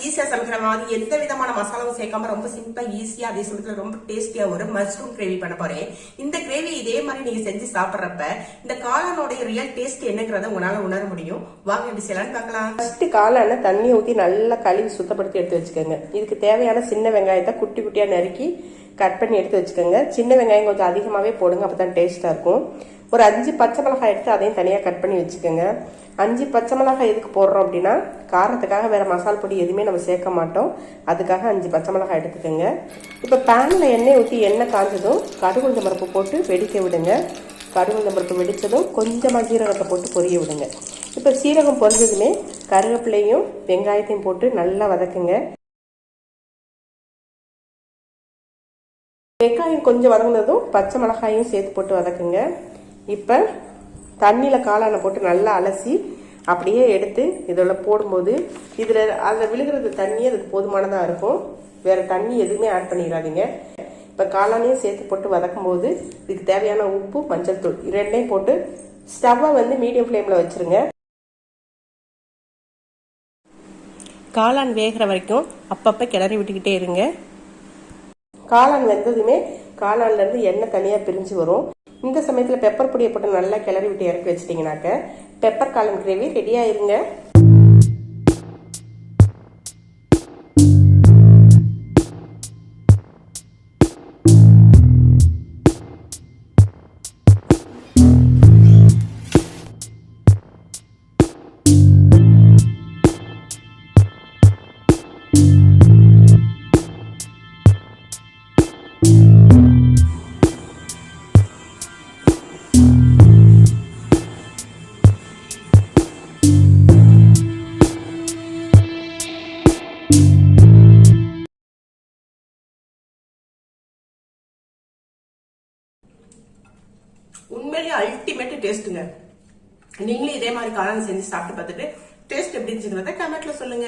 ஈஸியா சமைக்கிற மாதிரி எந்த விதமான மசாலாவும் சேர்க்காம ரொம்ப சிம்பிளா ஈஸியா அதே சமயத்துல ரொம்ப டேஸ்டியா ஒரு மஷ்ரூம் கிரேவி பண்ண போறேன். இந்த கிரேவி இதே மாதிரி நீங்க செஞ்சு சாப்பிடுறப்ப இந்த காளானோட ரியல் டேஸ்ட் என்னங்கிறத உங்களால உணர முடியும். வாங்க எப்படி செய்யலாம்னு பார்க்கலாம். ஃபர்ஸ்ட் காளான தண்ணி ஊத்தி நல்லா கழுவி சுத்தப்படுத்தி எடுத்து வச்சுக்கோங்க. இதுக்கு தேவையான சின்ன வெங்காயத்தை குட்டி குட்டியா நறுக்கி கட் பண்ணி எடுத்து வச்சுக்கோங்க. சின்ன வெங்காயம் கொஞ்சம் அதிகமாகவே போடுங்க, அப்பதான் டேஸ்டா இருக்கும். ஒரு 5 பச்சை மிளகாய் எடுத்து அதையும் தனியாக கட் பண்ணி வச்சுக்கோங்க. 5 பச்சை மிளகாய் எதுக்கு போடுறோம் அப்படின்னா காரத்துக்காக வேற மசாலா பொடி எதுவுமே நம்ம சேர்க்க மாட்டோம். அதுக்காக 5 பச்சை மிளகாய் எடுத்துக்கோங்க. இப்போ பேனில் எண்ணெய் ஊற்றி எண்ணெய் காஞ்சதும் கடுகு உளுந்தம் பருப்பு போட்டு வெடிக்க விடுங்க. கடுகு உளுந்தம் பருப்பு வெடித்ததும் கொஞ்சமாக சீரகத்தை போட்டு பொரிய விடுங்க. இப்போ சீரகம் பொரிஞ்சதுமே கருவேப்பிலையும் வெங்காயத்தையும் போட்டு நல்லா வதக்குங்க. வெங்காயம் கொஞ்சம் வதங்கினதும் பச்சை மிளகாயும் சேர்த்து போட்டு வதக்குங்க. இப்போ தண்ணியில் காளானை போட்டு நல்லா அலசி அப்படியே எடுத்து இதில் போடும்போது அதில் விழுகிறது தண்ணி அதுக்கு போதுமானதாக இருக்கும். வேறு தண்ணி எதுவுமே ஆட் பண்ணிடாதீங்க. இப்போ காளானையும் சேர்த்து போட்டு வதக்கும் போது இதுக்கு தேவையான உப்பு, மஞ்சள் தூள் ரெண்டையும் போட்டு ஸ்டவ்வை மீடியம் ஃப்ளேமில் வச்சுருங்க. காளான் வேகிற வரைக்கும் அப்பப்போ கிளறி விட்டுக்கிட்டே இருங்க. காளான் வெந்ததுமே காளான்லேருந்து எண்ணெய் தனியாக பிரிஞ்சு வரும். இந்த சமயத்தில் பெப்பர் பொடியை போட்டு நல்லா கிளறி விட்டு இறக்கி வச்சிட்டிங்கனாக்க பெப்பர் காளான் கிரேவி ரெடி ஆயிருங்க. உண்மையிலேயே அல்டிமேட் டேஸ்ட்டுங்க. நீங்களும் இதே மாதிரி காளான் செஞ்சு சாப்பிட்டு பார்த்துட்டு டேஸ்ட் எப்படி இருந்துச்சுங்கிறத கமெண்ட்ல சொல்லுங்க.